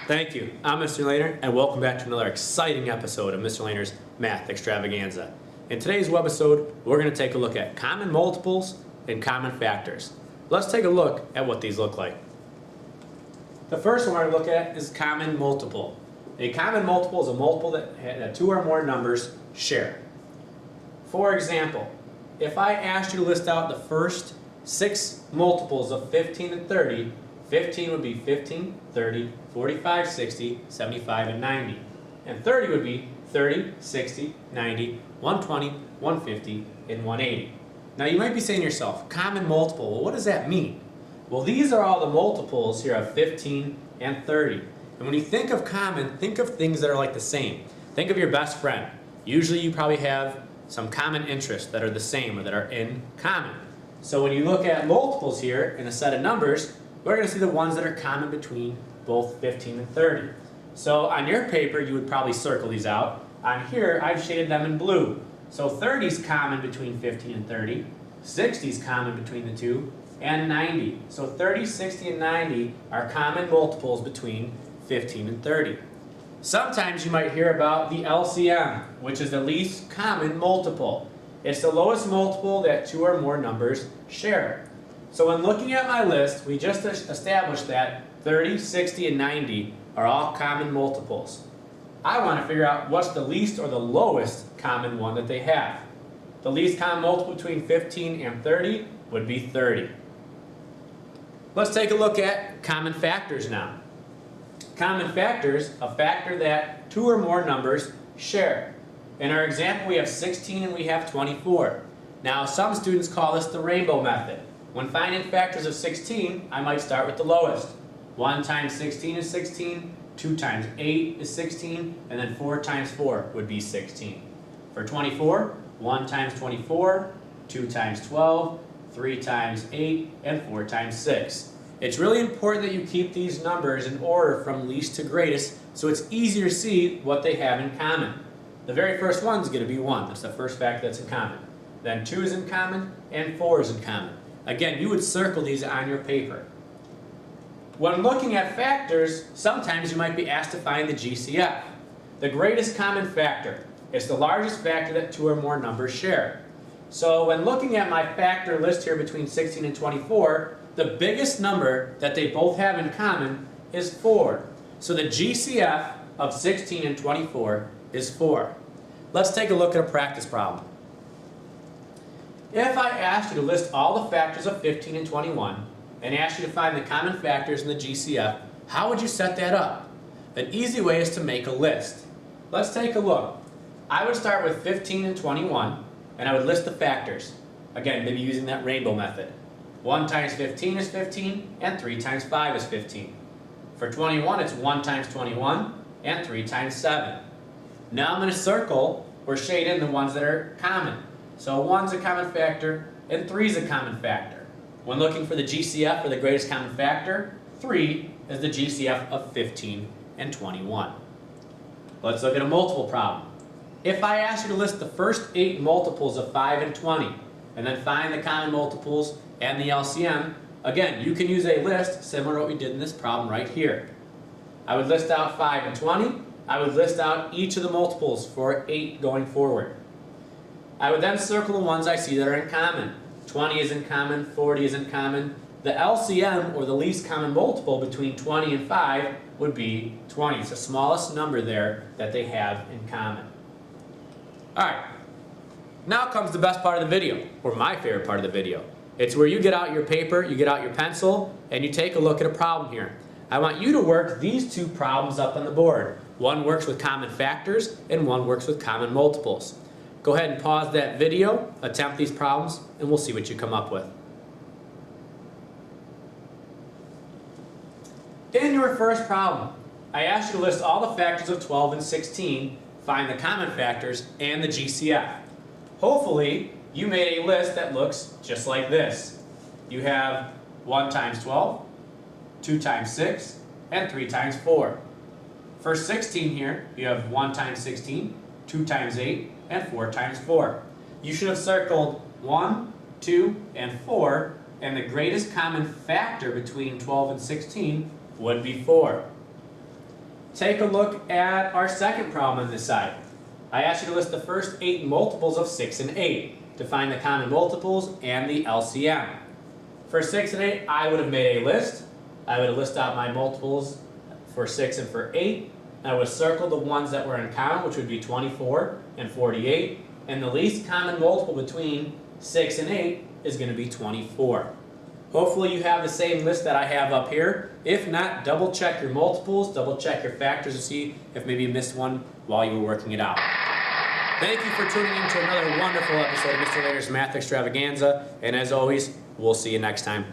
Thank you. I'm Mr. Lehner, and welcome back to another exciting episode of Mr. Lehner's Math Extravaganza. In today's webisode, we're going to take a look at common multiples and common factors. Let's take a look at what these look like. The first one we're going to look at is common multiple. A common multiple is a multiple that two or more numbers share. For example, if I asked you to list out the first 6 multiples of 15 and 30, 15 would be 15, 30, 45, 60, 75, and 90. And 30 would be 30, 60, 90, 120, 150, and 180. Now you might be saying to yourself, common multiple, well what does that mean? Well these are all the multiples here of 15 and 30. And when you think of common, think of things that are like the same. Think of your best friend. Usually you probably have some common interests that are the same or that are in common. So when you look at multiples here in a set of numbers, we're going to see the ones that are common between both 15 and 30. So on your paper, you would probably circle these out. On here, I've shaded them in blue. So 30 is common between 15 and 30, 60 is common between the two, and 90. So 30, 60, and 90 are common multiples between 15 and 30. Sometimes you might hear about the LCM, which is the least common multiple. It's the lowest multiple that two or more numbers share. So when looking at my list, we just established that 30, 60, and 90 are all common multiples. I want to figure out what's the least or the lowest common one that they have. The least common multiple between 15 and 30 would be 30. Let's take a look at common factors now. Common factors, a factor that two or more numbers share. In our example, we have 16 and we have 24. Now, some students call this the rainbow method. When finding factors of 16, I might start with the lowest. 1 times 16 is 16, 2 times 8 is 16, and then 4 times 4 would be 16. For 24, 1 times 24, 2 times 12, 3 times 8, and 4 times 6. It's really important that you keep these numbers in order from least to greatest so it's easier to see what they have in common. The very first one is going to be 1. That's the first factor that's in common. Then 2 is in common, and 4 is in common. Again, you would circle these on your paper. When looking at factors, sometimes you might be asked to find the GCF. The greatest common factor. It's the largest factor that two or more numbers share. So when looking at my factor list here between 16 and 24, the biggest number that they both have in common is 4. So the GCF of 16 and 24 is 4. Let's take a look at a practice problem. If I asked you to list all the factors of 15 and 21 and asked you to find the common factors in the GCF, how would you set that up? An easy way is to make a list. Let's take a look. I would start with 15 and 21 and I would list the factors. Again, maybe using that rainbow method. 1 times 15 is 15 and 3 times 5 is 15. For 21, it's 1 times 21 and 3 times 7. Now I'm going to circle or shade in the ones that are common. So 1's a common factor and 3's a common factor. When looking for the GCF or the greatest common factor, 3 is the GCF of 15 and 21. Let's look at a multiple problem. If I ask you to list the first 8 multiples of 5 and 20 and then find the common multiples and the LCM, again, you can use a list similar to what we did in this problem right here. I would list out 5 and 20. I would list out each of the multiples for 8 going forward. I would then circle the ones I see that are in common. 20 is in common, 40 is in common. The LCM, or the least common multiple between 20 and 5, would be 20. It's the smallest number there that they have in common. Alright, now comes the best part of the video, or my favorite part of the video. It's where you get out your paper, you get out your pencil, and you take a look at a problem here. I want you to work these 2 problems up on the board. One works with common factors, and one works with common multiples. Go ahead and pause that video, attempt these problems, and we'll see what you come up with. In your first problem, I asked you to list all the factors of 12 and 16, find the common factors, and the GCF. Hopefully, you made a list that looks just like this. You have 1 times 12, 2 times 6, and 3 times 4. For 16 here, you have 1 times 16, 2 times 8, and 4 times 4. You should have circled 1, 2, and 4, and the greatest common factor between 12 and 16 would be 4. take a look at our second problem on this side. I asked you to list the first 8 multiples of 6 and 8 to find the common multiples and the LCM. For 6 and 8, I would have made a list. I would have listed out my multiples for 6 and for 8. I would circle the ones that were in common, which would be 24 and 48. And the least common multiple between 6 and 8 is going to be 24. Hopefully you have the same list that I have up here. If not, double check your multiples, double check your factors to see if maybe you missed one while you were working it out. Thank you for tuning in to another wonderful episode of Mr. Laner's Math Extravaganza. And as always, we'll see you next time.